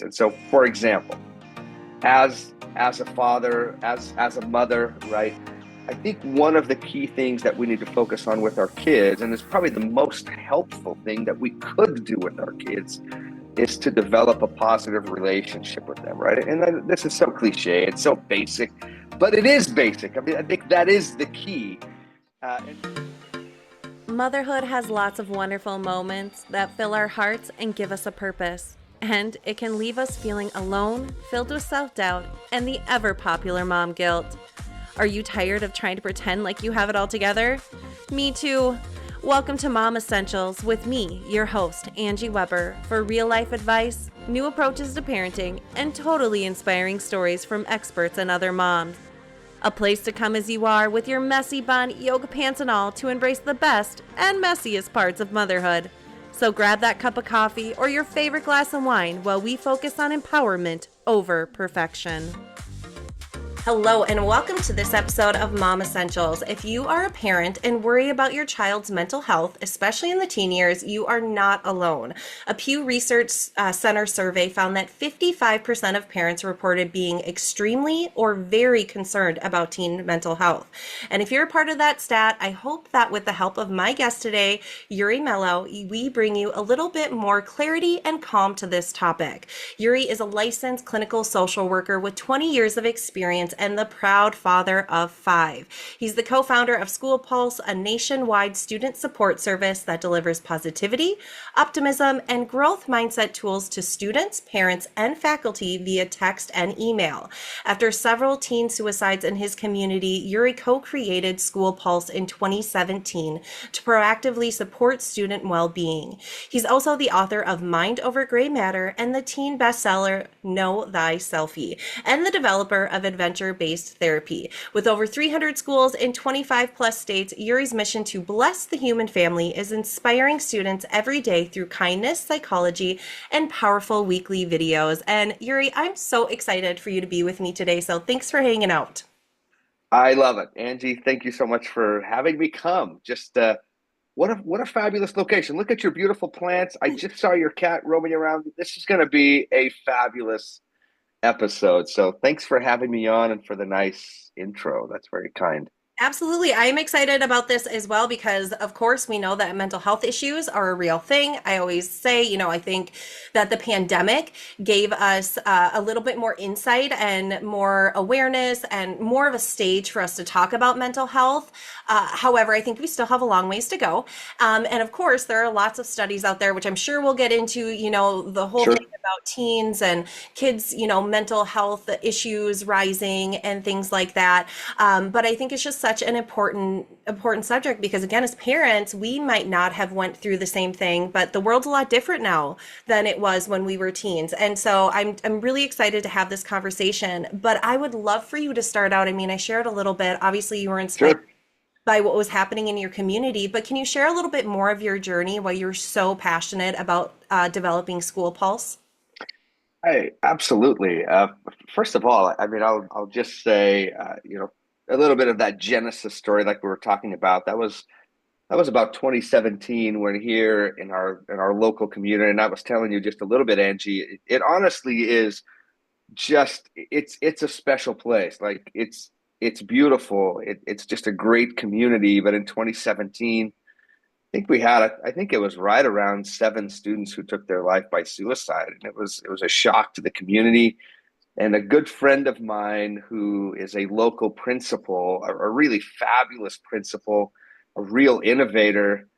And so, for example, as a father, as a mother, right? I think one of the key things that we need to focus on with our kids, and it's probably the most helpful thing that we could do with our kids, is to develop a positive relationship with them, right? And this is so cliche, it's so basic, but it is basic. I mean, I think that is the key. Motherhood has lots of wonderful moments that fill our hearts and give us a purpose. And it can leave us feeling alone, filled with self doubt, and the ever popular mom guilt. Are you tired of trying to pretend like you have it all together? Me too. Welcome to Mom Essentials with me, your host, Angie Weber, for real life advice, new approaches to parenting, and totally inspiring stories from experts and other moms. A place to come as you are with your messy bun, yoga pants, and all to embrace the best and messiest parts of motherhood. So grab that cup of coffee or your favorite glass of wine while we focus on empowerment over perfection. Hello, and welcome to this episode of Mom Essentials. If you are a parent and worry about your child's mental health, especially in the teen years, you are not alone. A Pew Research Center survey found that 55% of parents reported being extremely or very concerned about teen mental health. And if you're a part of that stat, I hope that with the help of my guest today, Iuri Melo, we bring you a little bit more clarity and calm to this topic. Iuri is a licensed clinical social worker with 20 years of experience and the proud father of 5. He's the co-founder of School Pulse, a nationwide student support service that delivers positivity, optimism, and growth mindset tools to students, parents, and faculty via text and email. After several teen suicides in his community, Iuri co-created School Pulse in 2017 to proactively support student well-being. He's also the author of Mind Over Gray Matter and the teen bestseller Know Thy Selfie, and the developer of adventure-based therapy. With over 300 schools in 25 plus states, Iuri's mission to bless the human family is inspiring students every day through kindness, psychology, and powerful weekly videos. And Iuri, I'm so excited for you to be with me today, so thanks for hanging out. I love it, Angie. Thank you so much for having me come. Just what a fabulous location. Look at your beautiful plants. I just saw your cat roaming around. This is going to be a fabulous episode. So thanks for having me on and for the nice intro. That's very kind. Absolutely. I am excited about this as well because, of course, we know that mental health issues are a real thing. I always say, I think that the pandemic gave us a little bit more insight and more awareness and more of a stage for us to talk about mental health. However, I think we still have a long ways to go. And of course, there are lots of studies out there, which I'm sure we'll get into, the whole Sure. thing about teens and kids, mental health issues rising and things like that. But I think it's just such an important subject because again, as parents, we might not have went through the same thing, but the world's a lot different now than it was when we were teens. And so I'm really excited to have this conversation, but I would love for you to start out. I mean, I shared a little bit. Obviously, you were inspired Sure. by what was happening in your community, but can you share a little bit more of your journey why you're so passionate about developing School Pulse? Hey, absolutely. First of all, I mean, I'll just say, a little bit of that Genesis story, like we were talking about. That was about 2017 when here in our local community, and I was telling you just a little bit, Angie. It honestly is just it's a special place. Like it's beautiful. It's just a great community. But in 2017, I think it was right around 7 students who took their life by suicide, and it was a shock to the community. And a good friend of mine who is a local principal, a really fabulous principal, a real innovator,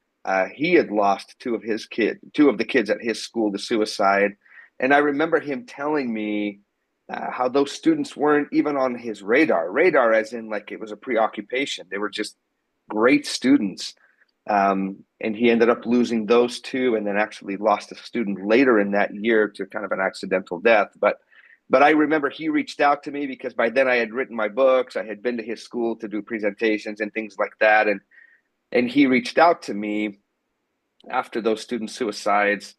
he had lost two of the kids at his school to suicide. And I remember him telling me how those students weren't even on his radar, as in like it was a preoccupation. They were just great students. And he ended up losing those two and then actually lost a student later in that year to kind of an accidental death. But I remember he reached out to me because by then I had written my books. I had been to his school to do presentations and things like that. And he reached out to me after those student suicides,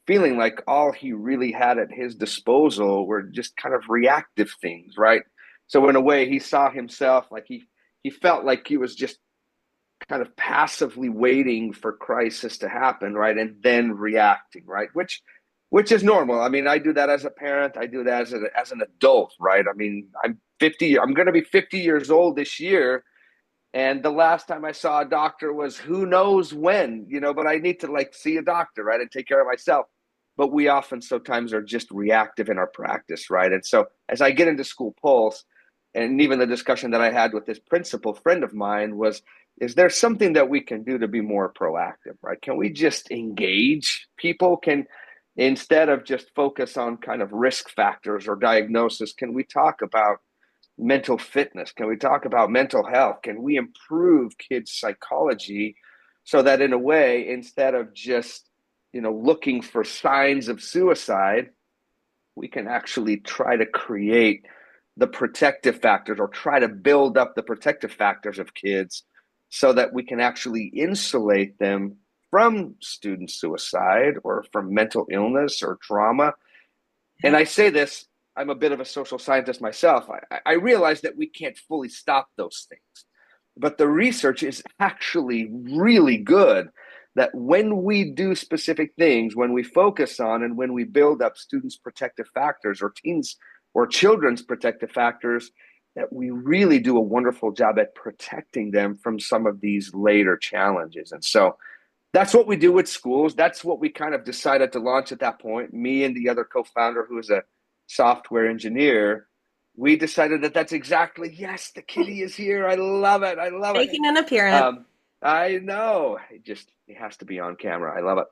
feeling like all he really had at his disposal were just kind of reactive things, right? So in a way, he saw himself like he felt like he was just kind of passively waiting for crisis to happen, right? And then reacting, right? Which which is normal. I mean, I do that as a parent. I do that as an adult, right? I mean, I'm 50. I'm going to be 50 years old this year, and the last time I saw a doctor was who knows when, but I need to like see a doctor, right? And take care of myself. But we often sometimes are just reactive in our practice, right? And so as I get into School Pulse, and even the discussion that I had with this principal friend of mine was, is there something that we can do to be more proactive, right? Can we just engage people? Instead of just focus on kind of risk factors or diagnosis, can we talk about mental fitness? Can we talk about mental health? Can we improve kids' psychology so that in a way, instead of just, looking for signs of suicide, we can actually try to create the protective factors or try to build up the protective factors of kids so that we can actually insulate them from student suicide or from mental illness or trauma. And Yeah. I say this, I'm a bit of a social scientist myself. I realize that we can't fully stop those things, but the research is actually really good that when we do specific things, when we focus on and when we build up students' protective factors or teens or children's protective factors, that we really do a wonderful job at protecting them from some of these later challenges. And so that's what we do with schools. That's what we kind of decided to launch at that point. Me and the other co-founder, who is a software engineer, we decided that that's exactly, yes, the kitty is here. I love it. I love it. Making an appearance. Um, I know. It has to be on camera. I love it.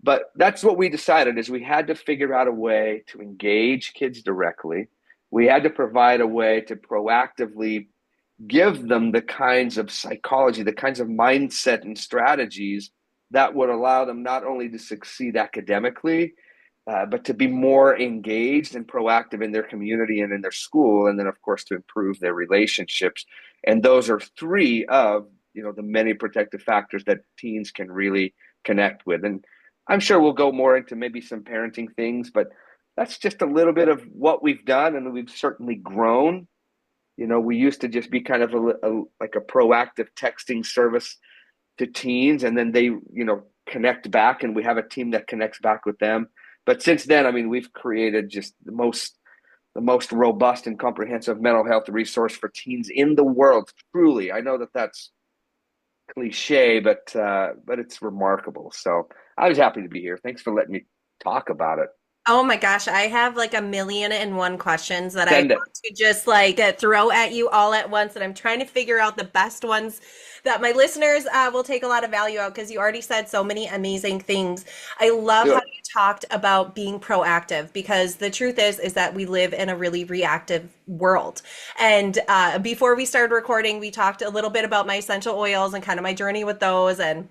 But that's what we decided is we had to figure out a way to engage kids directly. We had to provide a way to proactively give them the kinds of psychology, the kinds of mindset and strategies that would allow them not only to succeed academically, but to be more engaged and proactive in their community and in their school, and then of course to improve their relationships. And those are three of the many protective factors that teens can really connect with. And I'm sure we'll go more into maybe some parenting things, but that's just a little bit of what we've done, and we've certainly grown. We used to just be kind of like a proactive texting service to teens, and then they connect back, and we have a team that connects back with them. But since then, I mean, we've created just the most robust and comprehensive mental health resource for teens in the world. Truly, I know that that's cliche, but it's remarkable. So I was happy to be here. Thanks for letting me talk about it. Oh my gosh, I have like a million and one questions that I Send it. want to just like throw at you all at once, and I'm trying to figure out the best ones that my listeners will take a lot of value out because you already said so many amazing things. I love Do how it. you talked about being proactive because the truth is that we live in a really reactive world. And before we started recording, we talked a little bit about my essential oils and kind of my journey with those, and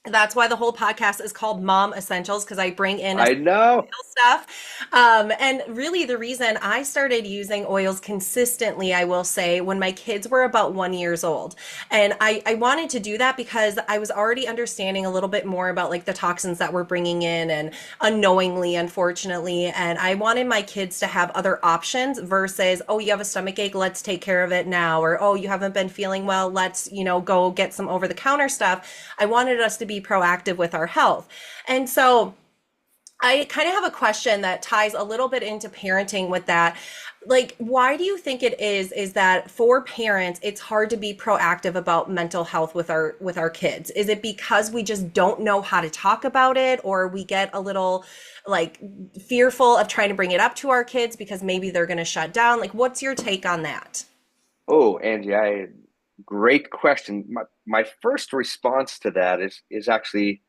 that's why the whole podcast is called Mom Essentials because I bring in I know. stuff. And really, the reason I started using oils consistently, I will say, when my kids were about 1 years old. And I wanted to do that because I was already understanding a little bit more about like the toxins that we're bringing in and unknowingly, unfortunately. And I wanted my kids to have other options versus, oh, you have a stomach ache, let's take care of it now. Or, oh, you haven't been feeling well, let's, go get some over the counter stuff. I wanted us to be proactive with our health. And so, I kind of have a question that ties a little bit into parenting with that. Like, why do you think it is that for parents it's hard to be proactive about mental health with our kids? Is it because we just don't know how to talk about it, or we get a little like fearful of trying to bring it up to our kids because maybe they're going to shut down? Like, what's your take on that? Oh, Angie, great question. My first response to that is actually,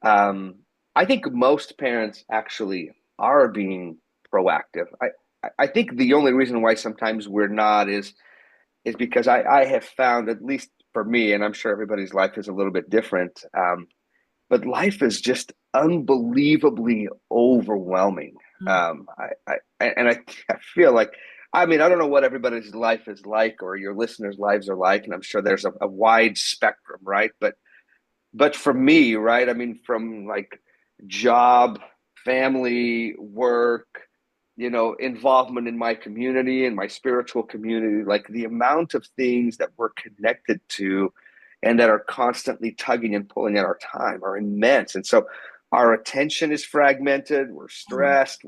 um, I think most parents actually are being proactive. I think the only reason why sometimes we're not is because I have found, at least for me, and I'm sure everybody's life is a little bit different, but life is just unbelievably overwhelming. I feel like, I mean, I don't know what everybody's life is like or your listeners' lives are like, and I'm sure there's a wide spectrum, right? But for me, right, I mean, from like job, family, work, involvement in my community and my spiritual community, like the amount of things that we're connected to and that are constantly tugging and pulling at our time are immense. And so Our attention is fragmented. We're stressed.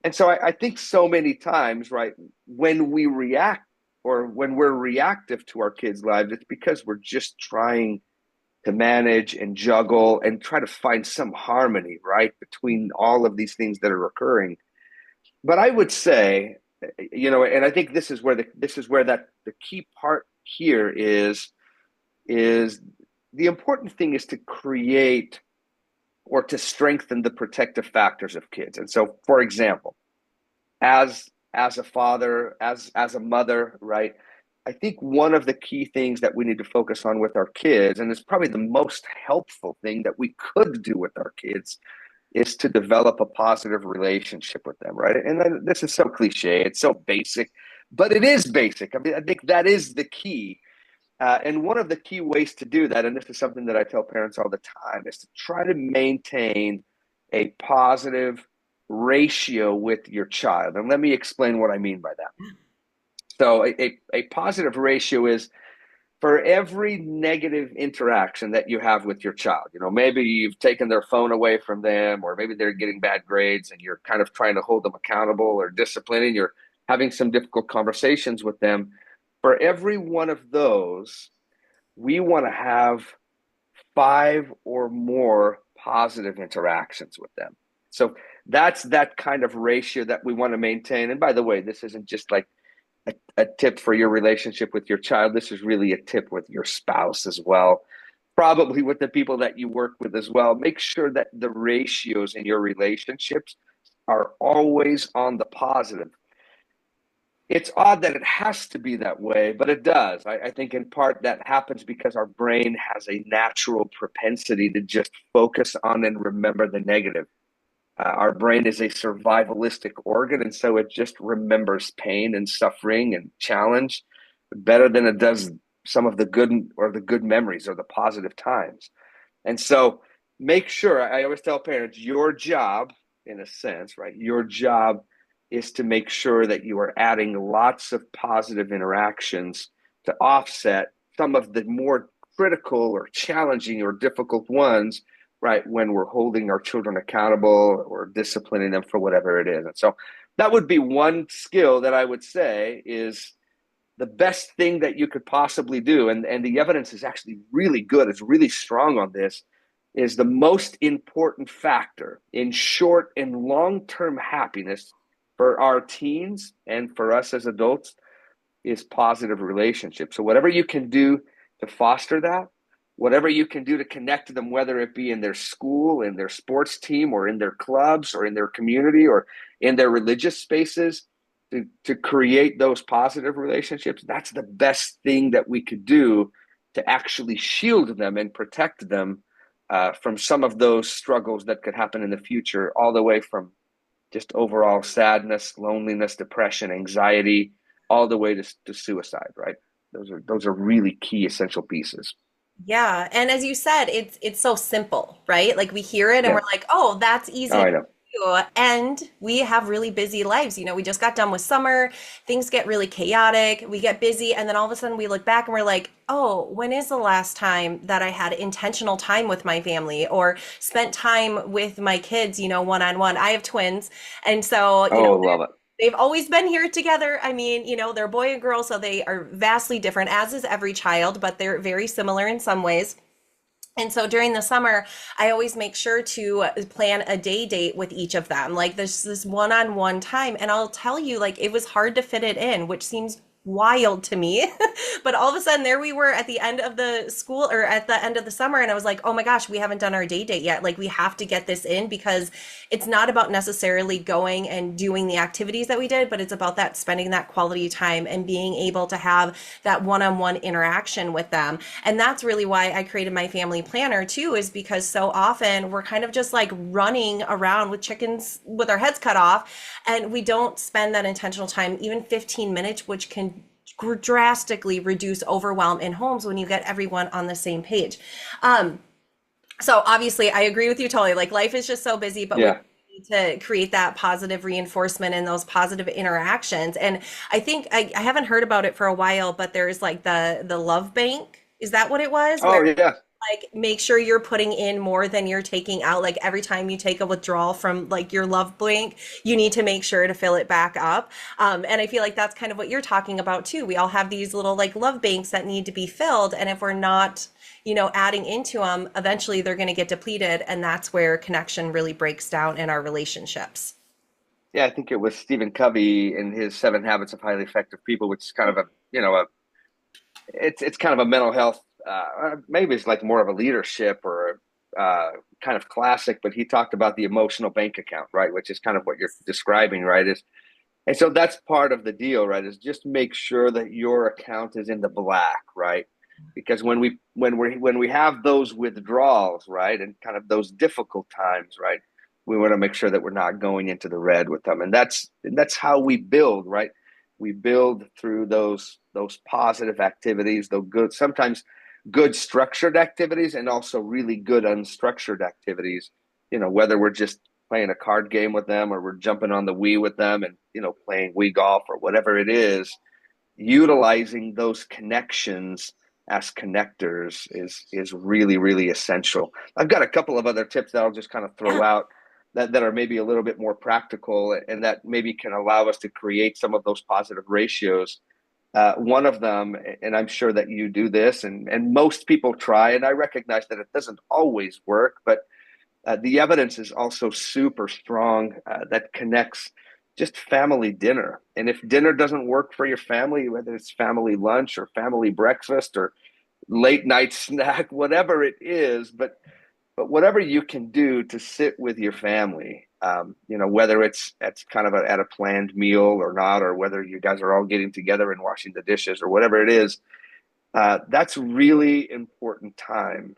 And so I think so many times, right, when we react or when we're reactive to our kids' lives, it's because we're just trying to manage and juggle and try to find some harmony, right, between all of these things that are occurring. But I would say, and I think this is where that the key part here is the important thing is to create or to strengthen the protective factors of kids. And so, for example, as a father, as a mother, right? I think one of the key things that we need to focus on with our kids, and it's probably the most helpful thing that we could do with our kids, is to develop a positive relationship with them, right? And this is so cliche, it's so basic, but it is basic. I mean, I think that is the key. And one of the key ways to do that, and this is something that I tell parents all the time, is to try to maintain a positive ratio with your child. And let me explain what I mean by that. So, a positive ratio is for every negative interaction that you have with your child. Maybe you've taken their phone away from them, or maybe they're getting bad grades and you're kind of trying to hold them accountable or disciplining, you're having some difficult conversations with them. For every one of those, we want to have 5 or more positive interactions with them. So that's that kind of ratio that we want to maintain. And by the way, this isn't just like a tip for your relationship with your child. This is really a tip with your spouse as well, probably with the people that you work with as well. Make sure that the ratios in your relationships are always on the positive. It's odd that it has to be that way, but it does. I think in part that happens because our brain has a natural propensity to just focus on and remember the negative. Our brain is a survivalistic organ, and so it just remembers pain and suffering and challenge better than it does some of the good memories or the positive times. And so make sure, I always tell parents, your job, in a sense, right? Your job is to make sure that you are adding lots of positive interactions to offset some of the more critical or challenging or difficult ones, right? When we're holding our children accountable or disciplining them for whatever it is. And so that would be one skill that I would say is the best thing that you could possibly do. And the evidence is actually really good. It's really strong on this, is the most important factor in short and long-term happiness for our teens and for us as adults is positive relationships. So whatever you can do to foster that, whatever you can do to connect to them, whether it be in their school, in their sports team, or in their clubs, or in their community, or in their religious spaces, to create those positive relationships, that's the best thing that we could do to actually shield them and protect them from some of those struggles that could happen in the future, all the way from just overall sadness, loneliness, depression, anxiety, all the way to suicide, right? Those are really key essential pieces. Yeah, and as you said, it's so simple, right? Like we hear it and Yeah. we're like, "Oh, that's Oh, easy to I know. do." And we have really busy lives. We just got done with summer. Things get really chaotic. We get busy, and then all of a sudden we look back and we're like, "Oh, when is the last time that I had intentional time with my family or spent time with my kids, one on one?" I have twins, and so, Oh, love it. they've always been here together. I mean, they're boy and girl, so they are vastly different, as is every child, but they're very similar in some ways. And so during the summer, I always make sure to plan a day date with each of them. Like this one-on-one time. And I'll tell you, like, it was hard to fit it in, which seems wild to me. But all of a sudden there we were at the end of the school or at the end of the summer, and I was like, "Oh my gosh, we haven't done our day date yet. Like we have to get this in because it's not about necessarily going and doing the activities that we did, but it's about that spending that quality time and being able to have that one-on-one interaction with them." And that's really why I created my family planner too, is because so often we're kind of just like running around with chickens with our heads cut off, and we don't spend that intentional time, even 15 minutes, which can drastically reduce overwhelm in homes when you get everyone on the same page. So obviously I agree with you totally. Like life is just so busy, but we Yeah. need to create that positive reinforcement and those positive interactions. And I think I haven't heard about it for a while, but there's like the love bank. Is that what it was? Oh, Where yeah. like make sure you're putting in more than you're taking out. Like every time you take a withdrawal from like your love bank, you need to make sure to fill it back up. And I feel like that's kind of what you're talking about too. We all have these little like love banks that need to be filled, and if we're not, adding into them, eventually they're going to get depleted, and that's where connection really breaks down in our relationships. Yeah, I think it was Stephen Covey in his Seven Habits of Highly Effective People, which is kind of a, it's kind of a mental health, maybe it's like more of a leadership or kind of classic, but he talked about the emotional bank account, right? Which is kind of what you're describing, right? And so that's part of the deal, right? Is just make sure that your account is in the black, right? Because when we have those withdrawals, right, and kind of those difficult times, right, we want to make sure that we're not going into the red with them, and that's how we build, right? We build through those positive activities, those good, sometimes good structured activities, and also really good unstructured activities. Whether we're just playing a card game with them or we're jumping on the Wii with them and playing Wii golf or whatever it is, utilizing those connections as connectors is really really essential. I've got a couple of other tips that I'll just kind of throw Yeah. out that are maybe a little bit more practical and that maybe can allow us to create some of those positive ratios. One of them, and I'm sure that you do this, and most people try, and I recognize that it doesn't always work, but the evidence is also super strong that connects just family dinner. And if dinner doesn't work for your family, whether it's family lunch or family breakfast or late night snack, whatever it is, but whatever you can do to sit with your family, whether it's kind of at a planned meal or not, or whether you guys are all getting together and washing the dishes or whatever it is, that's really important time.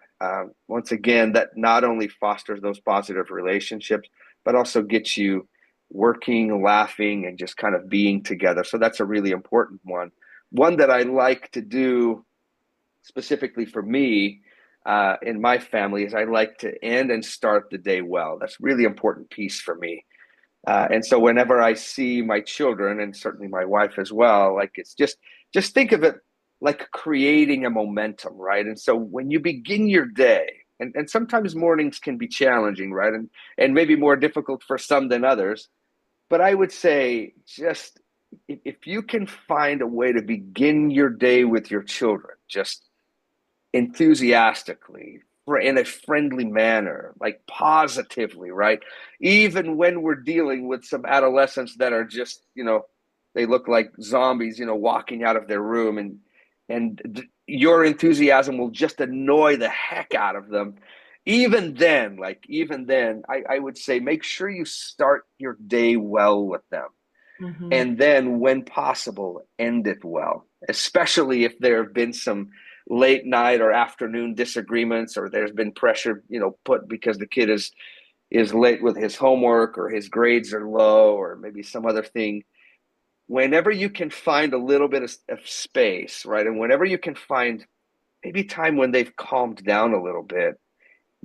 Once again, that not only fosters those positive relationships, but also gets you working, laughing, and just kind of being together. So that's a really important one. One that I like to do specifically for me in my family is I like to end and start the day well. That's a really important piece for me. And so whenever I see my children and certainly my wife as well, like it's just think of it like creating a momentum, right? And so when you begin your day, and sometimes mornings can be challenging, right? And maybe more difficult for some than others. But I would say just if you can find a way to begin your day with your children, just enthusiastically, in a friendly manner, like positively, right? Even when we're dealing with some adolescents that are just, they look like zombies, walking out of their room, and your enthusiasm will just annoy the heck out of them. Even then, I would say make sure you start your day well with them. Mhm. And then, when possible, end it well, especially if there have been some late night or afternoon disagreements or there's been pressure, put because the kid is late with his homework or his grades are low or maybe some other thing. Whenever you can find a little bit of space, right? And whenever you can find maybe time when they've calmed down a little bit,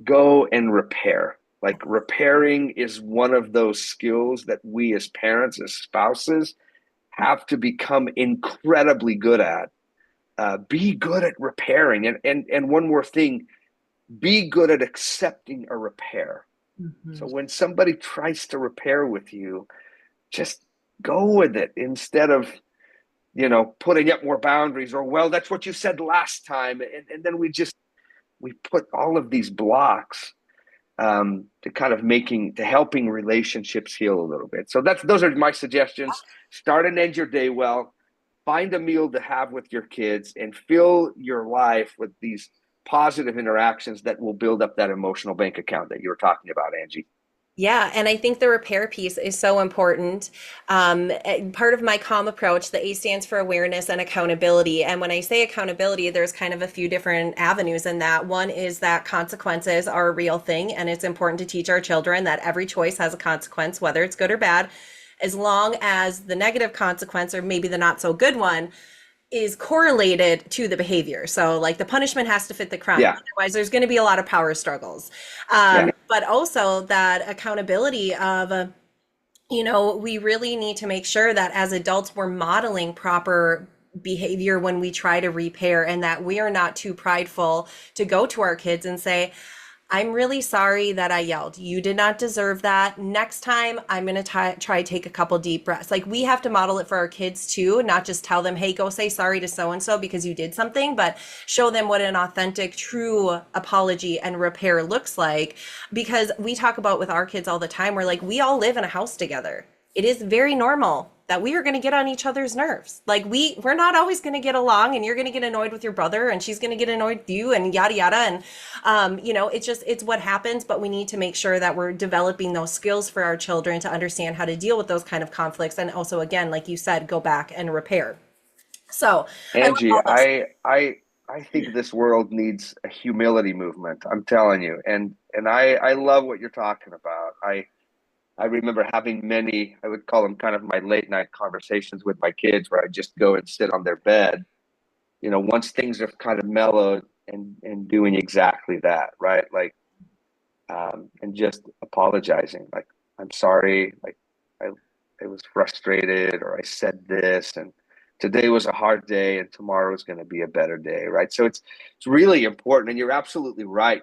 go and repair. Like repairing is one of those skills that we as parents, as spouses, have to become incredibly good at. Be good at repairing, and one more thing: be good at accepting a repair. Mhm. So when somebody tries to repair with you, just go with it instead of putting up more boundaries or, well, that's what you said last time, and then we put all of these blocks to kind of helping relationships heal a little bit. So those are my suggestions. Start and end your day well. Find a meal to have with your kids and fill your life with these positive interactions that will build up that emotional bank account that you were talking about, Angie. Yeah, and I think the repair piece is so important. And part of my CALM approach, the A stands for awareness and accountability. And when I say accountability, there's kind of a few different avenues in that. One is that consequences are a real thing, and it's important to teach our children that every choice has a consequence, whether it's good or bad, as long as the negative consequence or maybe the not so good one is correlated to the behavior. So, like the punishment has to fit the crime. Yeah, Otherwise, there's going to be a lot of power struggles. yeah, But also that accountability of, we really need to make sure that as adults, we're modeling proper behavior when we try to repair, and that we are not too prideful to go to our kids and say, I'm really sorry that I yelled. You did not deserve that. Next time, I'm going to try take a couple deep breaths. Like, we have to model it for our kids too, not just tell them, hey, go say sorry to so and so because you did something, but show them what an authentic, true apology and repair looks like. Because we talk about with our kids all the time, we're like, we all live in a house together. It is very normal that we are going to get on each other's nerves. Like, we're not always going to get along, and you're going to get annoyed with your brother and she's going to get annoyed with you, and yada yada. And it's what happens, but we need to make sure that we're developing those skills for our children to understand how to deal with those kind of conflicts, and also, again, like you said, go back and repair. So I love Angie, all those. I think this world needs a humility movement. I'm telling you, and I love what you're talking about. I remember having many, I would call them kind of my late night conversations with my kids, where I just go and sit on their bed, once things have kind of mellowed, and doing exactly that, right? Like, and just apologizing, like, I'm sorry, like, I, I was frustrated, or I said this, and today was a hard day, and tomorrow is going to be a better day, right? So it's really important, and you're absolutely right,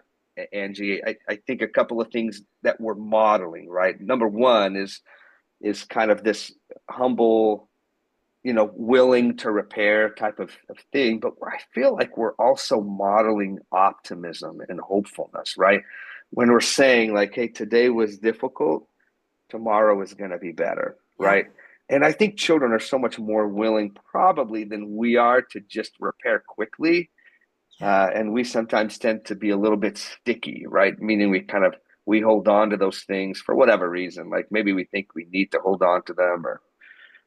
Angie. I think a couple of things that we're modeling, right? Number one is kind of this humble, willing to repair type of thing. But I feel like we're also modeling optimism and hopefulness, right? When we're saying, like, hey, today was difficult, tomorrow is going to be better, Yeah. right? And I think children are so much more willing, probably, than we are to just repair quickly. Yeah. And we sometimes tend to be a little bit sticky, right? Meaning we hold on to those things for whatever reason. Like, maybe we think we need to hold on to them, or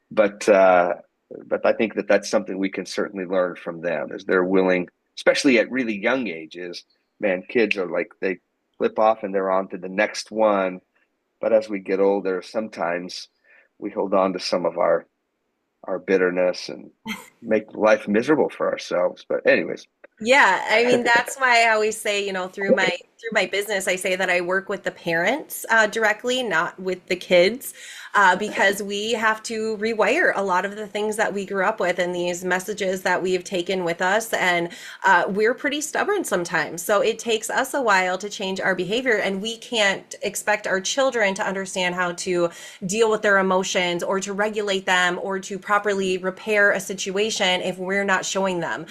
but uh, but I think that that's something we can certainly learn from them, is they're willing, especially at really young ages. Man, kids are like, they flip off and they're on to the next one. But as we get older, sometimes we hold on to some of our bitterness and make life miserable for ourselves. But anyways, Yeah, I mean, that's why I always say, through my business, I say that I work with the parents directly, not with the kids, because we have to rewire a lot of the things that we grew up with and these messages that we have taken with us, and we're pretty stubborn sometimes. So it takes us a while to change our behavior, and we can't expect our children to understand how to deal with their emotions or to regulate them or to properly repair a situation if we're not showing them.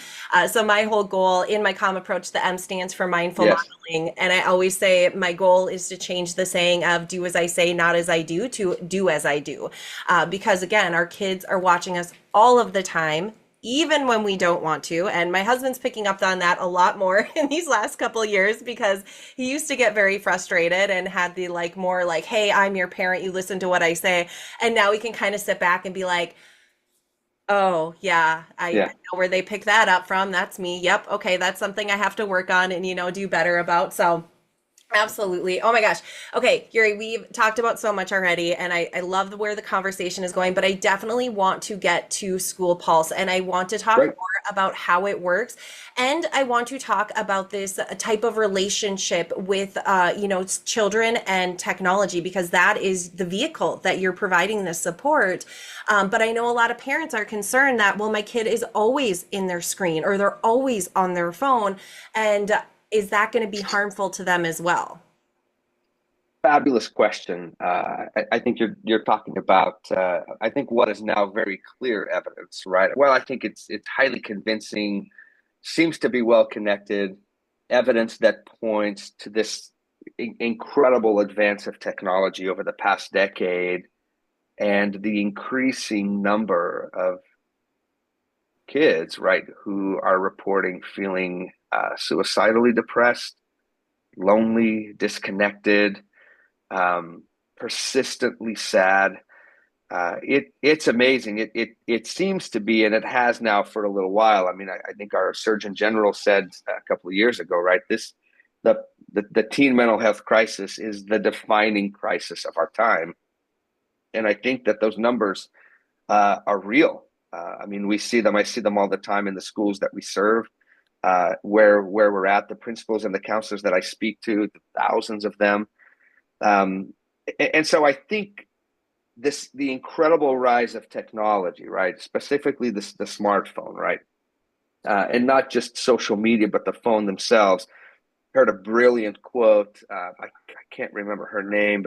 So my whole goal in my calm approach, the M stands for mindful yes, modeling. And I always say my goal is to change the saying of do as I say, not as I do, to do as I do. Because again, our kids are watching us all of the time, even when we don't want to. And my husband's picking up on that a lot more in these last couple of years, because he used to get very frustrated and had the like more like, hey, I'm your parent, you listen to what I say. And now we can kind of sit back and be like, oh, yeah, I yeah. know where they pick that up from. That's me. Yep. Okay, that's something I have to work on and, do better about. So, absolutely. Oh my gosh. Okay, Yuri, we've talked about so much already, and I love where the conversation is going, but I definitely want to get to School Pulse, and I want to talk Great. more about how it works. And I want to talk about this type of relationship with, children and technology, because that is the vehicle that you're providing this support. But I know a lot of parents are concerned that, well, my kid is always in their screen or they're always on their phone. And is that going to be harmful to them as well? Fabulous question. I think you're talking about, I think, what is now very clear evidence, right? Well, I think it's highly convincing, seems to be well connected evidence that points to this incredible advance of technology over the past decade, and the increasing number of kids, right, who are reporting feeling suicidally depressed, lonely, disconnected, um, persistently sad. It's amazing. It seems to be, and it has now for a little while. I mean, I think our Surgeon General said a couple of years ago, right? The, the teen mental health crisis is the defining crisis of our time, and I think that those numbers are real. I mean, we see them. I see them all the time in the schools that we serve, where we're at. The principals and the counselors that I speak to, the thousands of them. Um, and so I think the incredible rise of technology, right? Specifically the smartphone, right? And not just social media, but the phone themselves. Heard a brilliant quote. I can't remember her name,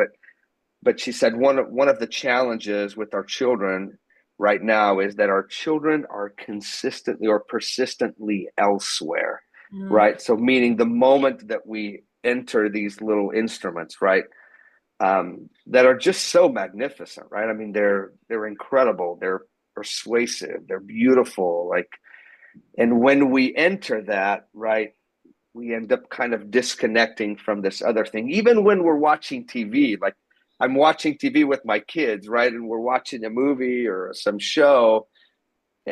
but she said one of the challenges with our children right now is that our children are consistently or persistently elsewhere, Mm, right? So meaning the moment that we enter these little instruments, right, that are just so magnificent, right? I mean, they're incredible, they're persuasive, they're beautiful, like, and when we enter that, right, we end up kind of disconnecting from this other thing. Even when we're watching TV, like I'm watching TV with my kids, right? And we're watching a movie or some show.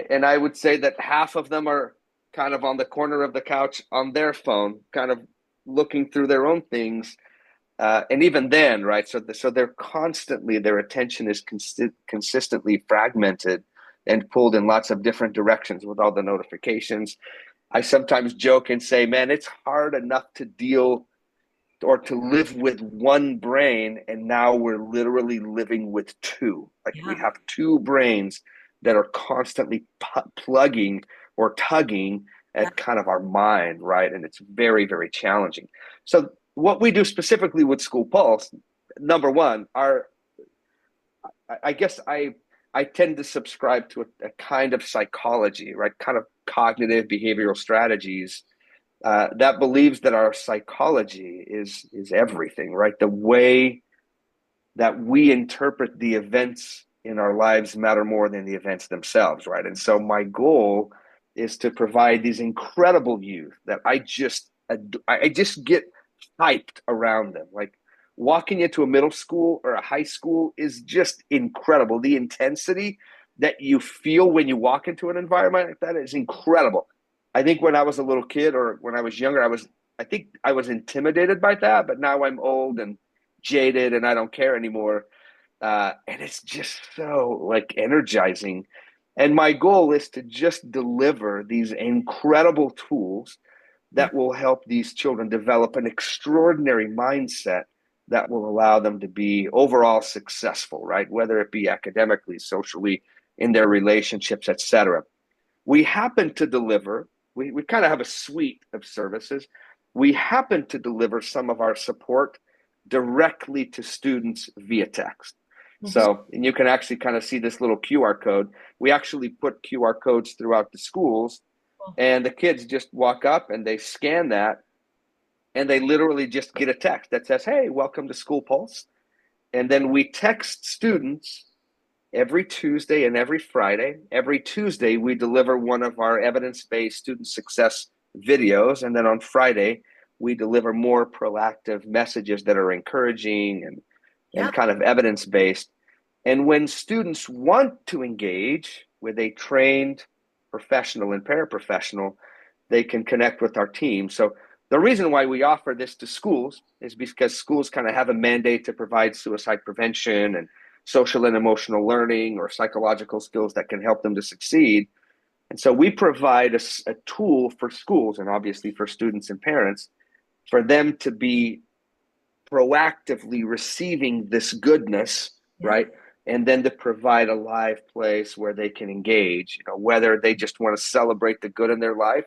And I would say that half of them are kind of on the corner of the couch on their phone, kind of looking through their own things. And even then, right? So they're constantly, their attention is consistently fragmented and pulled in lots of different directions with all the notifications. I sometimes joke and say, man, it's hard enough to deal or to live with one brain. And now we're literally living with two. Like we yeah. have two brains that are constantly plugging or tugging Yeah. at kind of our mind, right? And it's very, very challenging. So, what we do specifically with School Pulse, number one, I guess I tend to subscribe to a kind of psychology, right? Kind of cognitive behavioral strategies that believes that our psychology is everything, right? The way that we interpret the events in our lives matter more than the events themselves, right? And so my goal is to provide these incredible youth that I just get hyped around them. Like walking into a middle school or a high school is just incredible. The intensity that you feel when you walk into an environment like that is incredible. I think when I was a little kid or when I was younger, I think I was intimidated by that, but now I'm old and jaded and I don't care anymore. And it's just so like energizing. And my goal is to just deliver these incredible tools Yeah. that will help these children develop an extraordinary mindset that will allow them to be overall successful, right? Whether it be academically, socially, in their relationships, etc. We happen to deliver, we kind of have a suite of services. We happen to deliver some of our support directly to students via text. Mhm. So, and you can actually kind of see this little QR code. We actually put QR codes throughout the schools, and the kids just walk up and they scan that, and they literally just get a text that says, "Hey, welcome to School Pulse." And then we text students every Tuesday and every Friday. Every Tuesday, we deliver one of our evidence based student success videos. And then on Friday, we deliver more proactive messages that are encouraging Yeah. and kind of evidence based. And when students want to engage with a trained professional and paraprofessional, they can connect with our team. So the reason why we offer this to schools is because schools kind of have a mandate to provide suicide prevention and social and emotional learning or psychological skills that can help them to succeed. And so we provide a tool for schools and obviously for students and parents for them to be proactively receiving this goodness, Yeah. right? And then to provide a live place where they can engage, whether they just want to celebrate the good in their life,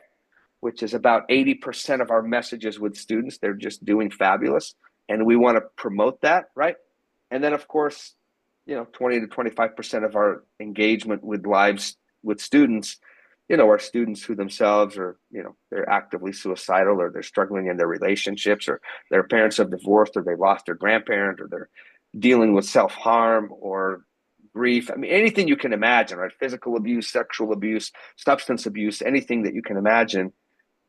which is about 80% of our messages with students. They're just doing fabulous. And we want to promote that, right? And then, of course, 20 to 25% of our engagement with lives with students, are students who themselves are, they're actively suicidal or they're struggling in their relationships or their parents have divorced or they lost their grandparent or they're dealing with self-harm or grief. I mean, anything you can imagine, right? Physical abuse, sexual abuse, substance abuse, anything that you can imagine.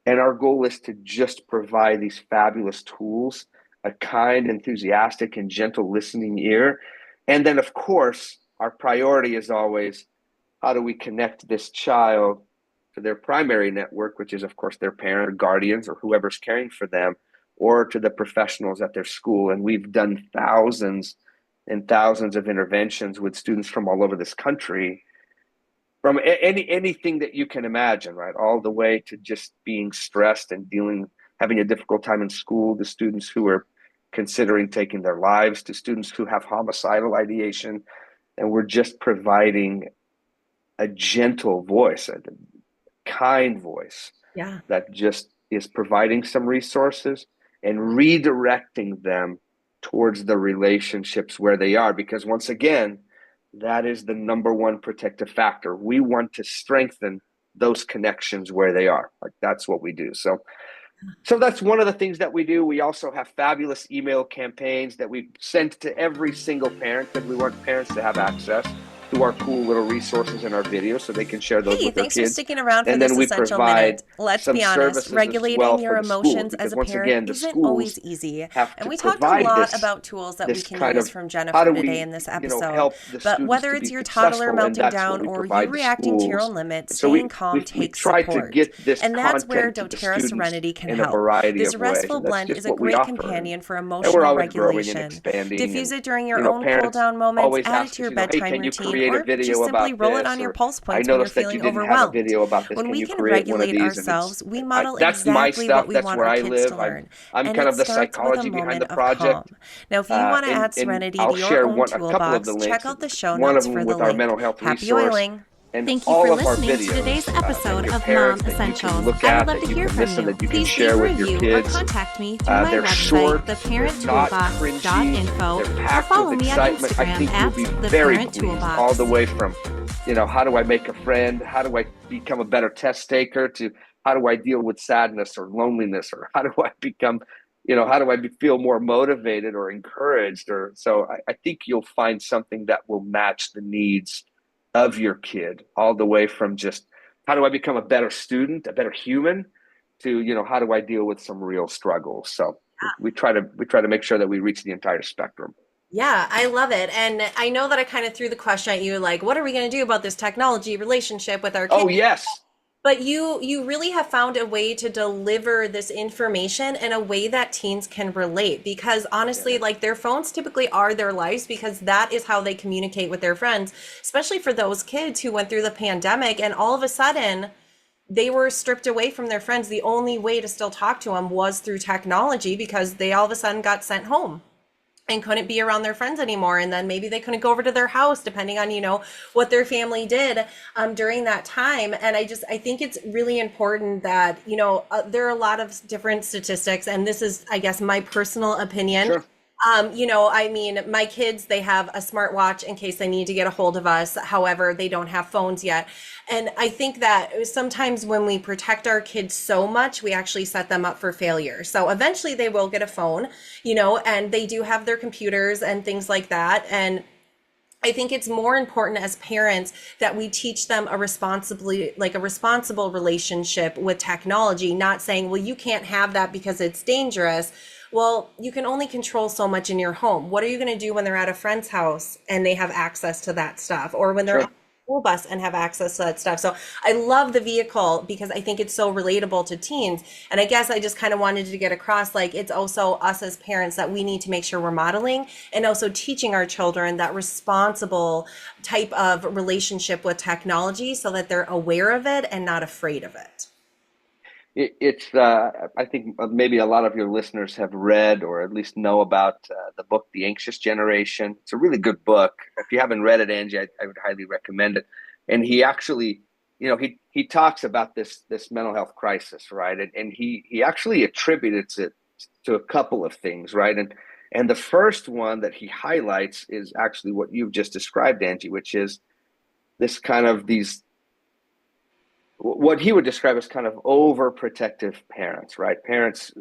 And our goal is to just provide these fabulous tools, a kind, enthusiastic, and gentle listening ear. And then, of course, our priority is always how do we connect this child to their primary network, which is, of course, their parent or guardians or whoever's caring for them, or to the professionals at their school. And we've done thousands and thousands of interventions with students from all over this country from anything that you can imagine, right? All the way to just being stressed and having a difficult time in school, to students who are considering taking their lives, to students who have homicidal ideation, and we're just providing a gentle voice, a kind voice Yeah. that just is providing some resources and redirecting them towards the relationships where they are. Because once again, that is the number one protective factor. We want to strengthen those connections where they are. Like that's what we do. So that's one of the things that we do. We also have fabulous email campaigns that we send to every single parent because we want parents to have access to our cool little resources and our videos so they can share those Hey, with their thanks for kids. sticking around for And then this we essential provide minute. Let's some be honest, services as well regulating your for the schools emotions as because a once parent again, the isn't always schools easy. have And to we talked a provide lot this about tools that we this can kind use of from how Jennifer do today in we this episode. help the But students whether to it's be your toddler successful, and melting that's what down we or you provide to reacting to your schools. own limits, And so staying we calm we takes try to support. get this And that's where content to the doTERRA students Serenity can in a help. variety This of ways, restful and that's blend just is a what we great offer. companion for And we're emotional always growing and regulation. expanding. Diffuse And, it during your own cool parents down moments, always add it ask to us, your hey, bedtime can you routine, create a or just video simply about roll it this? on your Or pulse I points when you're noticed that you feeling didn't have a overwhelmed. video about this. When Can we you can create one of regulate these? And it's ourselves, we model that's my exactly what stuff. we That's want where our I kids to live. learn. I'm And kind it of the starts with a psychology behind moment the of calm. project. Now, if you want to add And serenity I'll to your share own a couple of the toolbox, check links. out the show One of notes for them the with our link. mental health Happy resource, oiling! and Thank you for all of our listening to today's videos that episode your of parents Mom that you can Essentials. look I would at, love to that you hear can from listen, you. that you can Please leave share a with your review or kids. contact me through my They're website, short, they're not cringy, theparenttoolbox.info, they're or packed with follow me on excitement. I Instagram think you'll at be very pleased, all the theparenttoolbox. way from, how do I make a friend? How do I become a better test taker? To how do I deal with sadness or loneliness? Or how do I become, how do I feel more motivated or encouraged? Or so I think you'll find something that will match the needs of your kid, all the way from just how do I become a better student, a better human, to how do I deal with some real struggles. So we try to make sure that we reach the entire spectrum. Yeah, I love it. And I know that I kind of threw the question at you, like, what are we going to do about this technology relationship with our kids? Oh yes. But you really have found a way to deliver this information in a way that teens can relate, because honestly, Yeah. like, their phones typically are their lives because that is how they communicate with their friends, especially for those kids who went through the pandemic and all of a sudden they were stripped away from their friends. The only way to still talk to them was through technology because they all of a sudden got sent home and couldn't be around their friends anymore, and then maybe they couldn't go over to their house depending on what their family did during that time. And I think it's really important that there are a lot of different statistics, and this is, I guess, my personal opinion. Sure. I mean, my kids, they have a smartwatch in case they need to get a hold of us. However, they don't have phones yet. And I think that sometimes when we protect our kids so much, we actually set them up for failure. So eventually they will get a phone, and they do have their computers and things like that. And I think it's more important as parents that we teach them a responsible relationship with technology, not saying, well, you can't have that because it's dangerous. Well, you can only control so much in your home. What are you going to do when they're at a friend's house and they have access to that stuff, or when they're on Sure. a school bus and have access to that stuff? So I love the vehicle because I think it's so relatable to teens. And I guess I just kind of wanted to get across, like, it's also us as parents that we need to make sure we're modeling and also teaching our children that responsible type of relationship with technology so that they're aware of it and not afraid of it. It's I think maybe a lot of your listeners have read or at least know about the book The Anxious Generation. It's a really good book. If you haven't read it, Angie, I would highly recommend it. And he actually, he talks about this mental health crisis, right? And he actually attributes it to a couple of things, right? And the first one that he highlights is actually what you've just described, Angie, which is this kind of these what he would describe as kind of overprotective parents, right? Parents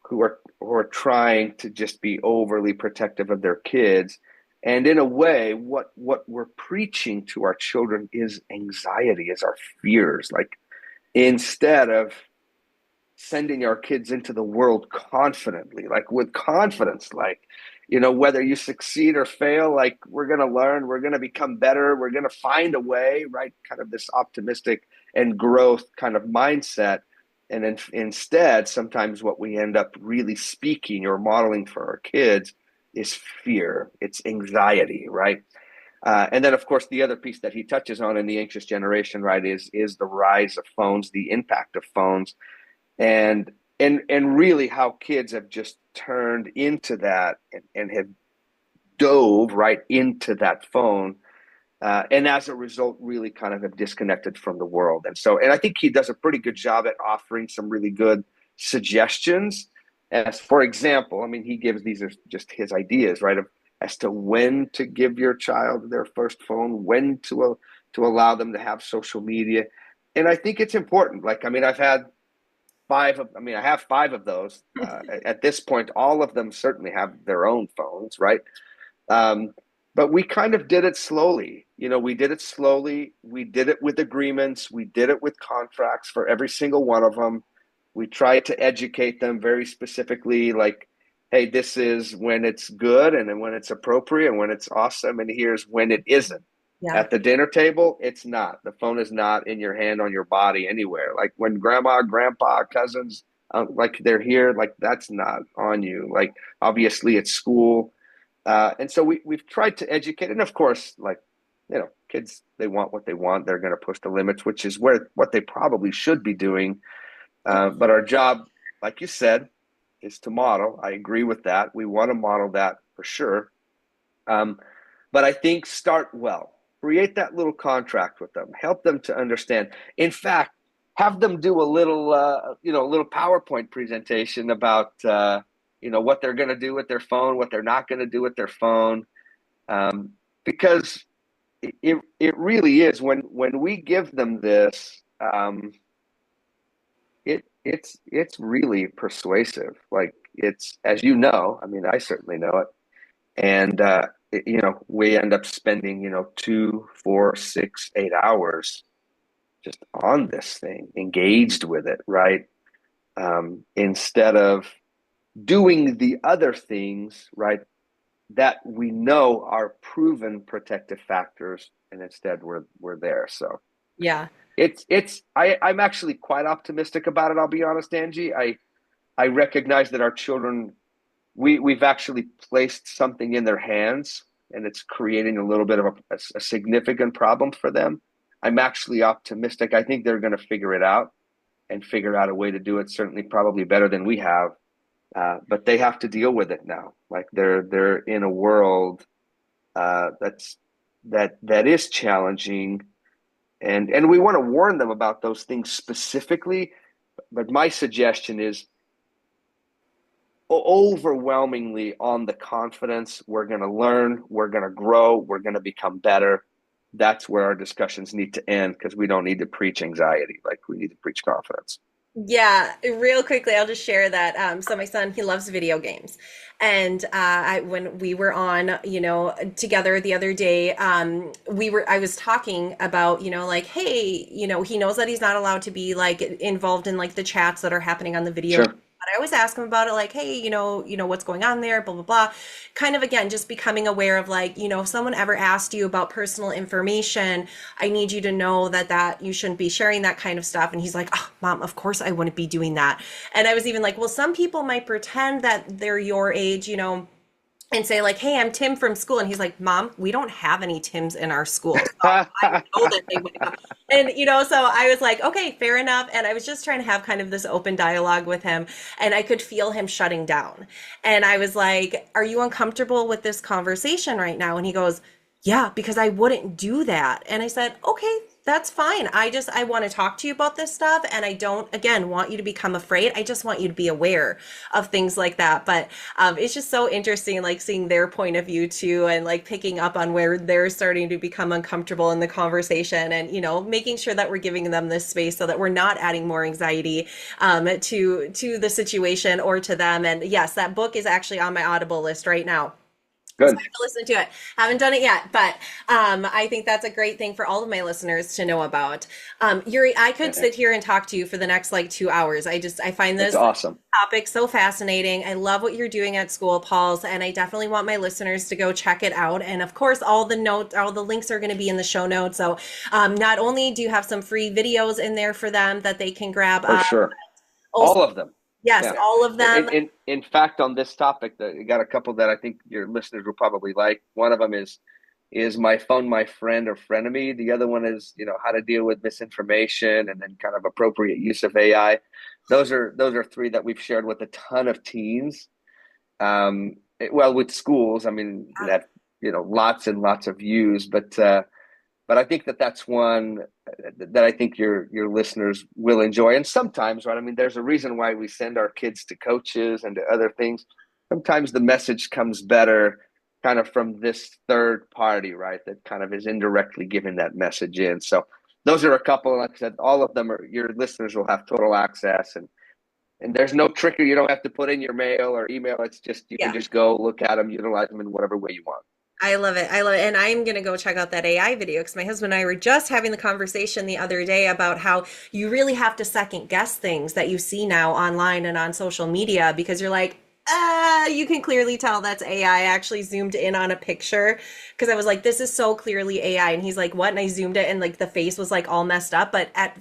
who are trying to just be overly protective of their kids. And in a way, what we're preaching to our children is anxiety, is our fears. Like instead of sending our kids into the world confidently, like with confidence, like, whether you succeed or fail, like we're going to learn, we're going to become better, we're going to find a way, right? Kind of this optimistic and growth kind of mindset. And then instead, sometimes what we end up really speaking or modeling for our kids is fear, it's anxiety, right? And then, of course, the other piece that he touches on in the anxious generation, right, is the rise of phones, the impact of phones, and and really how kids have just turned into that and have dove right into that phone and as a result, really kind of have disconnected from the world. And I think he does a pretty good job at offering some really good suggestions. As for example, I mean, he gives these are just his ideas, right? As to when to give your child their first phone, when to allow them to have social media, and I think it's important. Like, I mean, I have five of those at this point. All of them certainly have their own phones, right? Um, but we kind of did it slowly. We did it slowly. We did it with agreements. We did it with contracts for every single one of them. We tried to educate them very specifically, like, hey, this is when it's good and then when it's appropriate and when it's awesome. And here's when it isn't. Yeah. At the dinner table, it's not. The phone is not in your hand, on your body, anywhere. Like when grandma, grandpa, cousins, like they're here, like that's not on you. Like obviously it's school, and so we've tried to educate, and of course, like kids, they want what they want. They're going to push the limits, which is what they probably should be doing. But our job, like you said, is to model. I agree with that. We want to model that for sure. Um, but I think start well. Create that little contract with them. Help them to understand. In fact, have them do a little PowerPoint presentation about what they're going to do with their phone, what they're not going to do with their phone, because it really is when we give them this, it's really persuasive. Like it's, as you know, I mean, I certainly know it, and we end up spending 2, 4, 6, 8 hours just on this thing, engaged with it, right? Instead of doing the other things, right, that we know are proven protective factors, and instead we're there. So Yeah. I'm actually quite optimistic about it. I'll be honest, Angie. I recognize that our children, we've actually placed something in their hands, and it's creating a little bit of a significant problem for them. I'm actually optimistic. I think they're going to figure it out and figure out a way to do it. Certainly, probably better than we have. But they have to deal with it now. Like they're in a world that is challenging, and we want to warn them about those things specifically. But my suggestion is overwhelmingly on the confidence. We're going to learn, we're going to grow, we're going to become better. That's where our discussions need to end, because we don't need to preach anxiety. Like we need to preach confidence. Yeah, real quickly, I'll just share that. So my son, he loves video games, and when we were on, together the other day, I was talking about, like, hey, he knows that he's not allowed to be like involved in like the chats that are happening on the video. Sure. But I always ask him about it, like, hey, what's going on there, blah blah blah. Kind of again, just becoming aware of like, if someone ever asked you about personal information, I need you to know that you shouldn't be sharing that kind of stuff. And he's like, oh, mom, of course I wouldn't be doing that. And I was even like, well, some people might pretend that they're your age, and say like, hey, I'm Tim from school. And he's like, mom, we don't have any Tims in our school. So I know that they would come. And, so I was like, okay, fair enough. And I was just trying to have kind of this open dialogue with him, and I could feel him shutting down. And I was like, are you uncomfortable with this conversation right now? And he goes, yeah, because I wouldn't do that. And I said, okay, that's fine. I want to talk to you about this stuff. And I don't, again, want you to become afraid. I just want you to be aware of things like that. But it's just so interesting, like seeing their point of view too, and like picking up on where they're starting to become uncomfortable in the conversation, and, making sure that we're giving them this space so that we're not adding more anxiety to the situation or to them. And yes, that book is actually on my Audible list right now. So I Good. have to listen to it. Haven't done it yet, but I think that's a great thing for all of my listeners to know about. Iuri, I could sit here and talk to you for the next like 2 hours. I find It's this awesome. topic so fascinating. I love what you're doing at School Pulse, and I definitely want my listeners to go check it out. And of course, all the links are going to be in the show notes. So not only do you have some free videos in there for them that they can grab For up, sure. also, All of them. yes, Yeah. all of them. In fact, on this topic, you got a couple that I think your listeners will probably like. One of them is my phone, my friend or frenemy. The other one is, how to deal with misinformation, and then kind of appropriate use of AI. Those are three that we've shared with a ton of teens. Well, with schools, I mean, that lots and lots of views, but But I think that that's one that I think your listeners will enjoy. And sometimes, right? I mean, there's a reason why we send our kids to coaches and to other things. Sometimes the message comes better kind of from this third party, right? That kind of is indirectly giving that message in. So those are a couple. Like I said, all of them are your listeners will have total access, and there's no trickery. You don't have to put in your mail or email. It's just you can Yeah. just go look at them, utilize them in whatever way you want. I love it. I love it. And I'm going to go check out that AI video because my husband and I were just having the conversation the other day about how you really have to second guess things that you see now online and on social media because you're like, you can clearly tell that's AI. I actually zoomed in on a picture because I was like, this is so clearly AI. And he's like, what? And I zoomed it and like the face was like all messed up. But at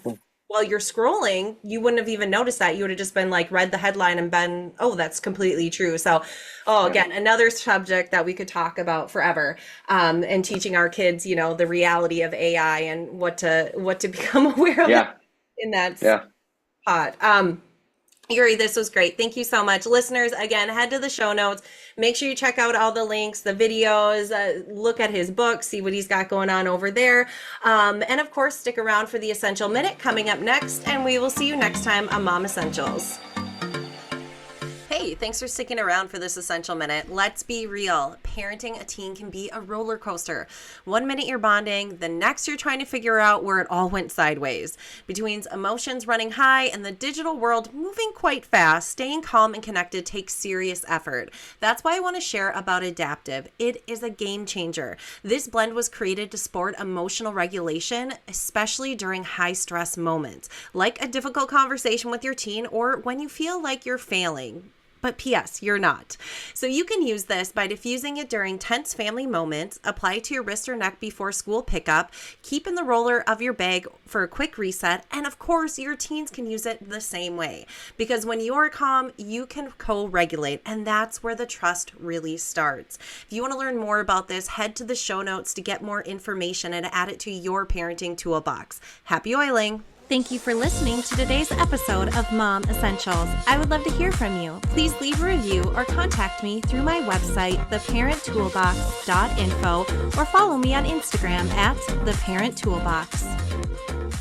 while you're scrolling, you wouldn't have even noticed that. You would have just been like read the headline and been, oh, that's completely true. So, oh, Right. again, another subject that we could talk about forever, and teaching our kids, the reality of AI and what to become aware of Yeah. in that Yeah. spot. Iuri, this was great. Thank you so much. Listeners, again, head to the show notes. Make sure you check out all the links, the videos, look at his book, see what he's got going on over there. And of course, stick around for the Essential Minute coming up next, and we will see you next time on Mom Essentials. Hey, thanks for sticking around for this Essential Minute. Let's be real. Parenting a teen can be a roller coaster. 1 minute you're bonding, the next you're trying to figure out where it all went sideways. Between emotions running high and the digital world moving quite fast, staying calm and connected takes serious effort. That's why I want to share about Adaptive. It is a game changer. This blend was created to support emotional regulation, especially during high stress moments, like a difficult conversation with your teen or when you feel like you're failing. But P.S., you're not. So you can use this by diffusing it during tense family moments, apply it to your wrist or neck before school pickup, keep in the roller of your bag for a quick reset, and of course, your teens can use it the same way. Because when you're calm, you can co-regulate, and that's where the trust really starts. If you want to learn more about this, head to the show notes to get more information and add it to your parenting toolbox. Happy oiling! Thank you for listening to today's episode of Mom Essentials. I would love to hear from you. Please leave a review or contact me through my website, theparenttoolbox.info, or follow me on Instagram at theparenttoolbox.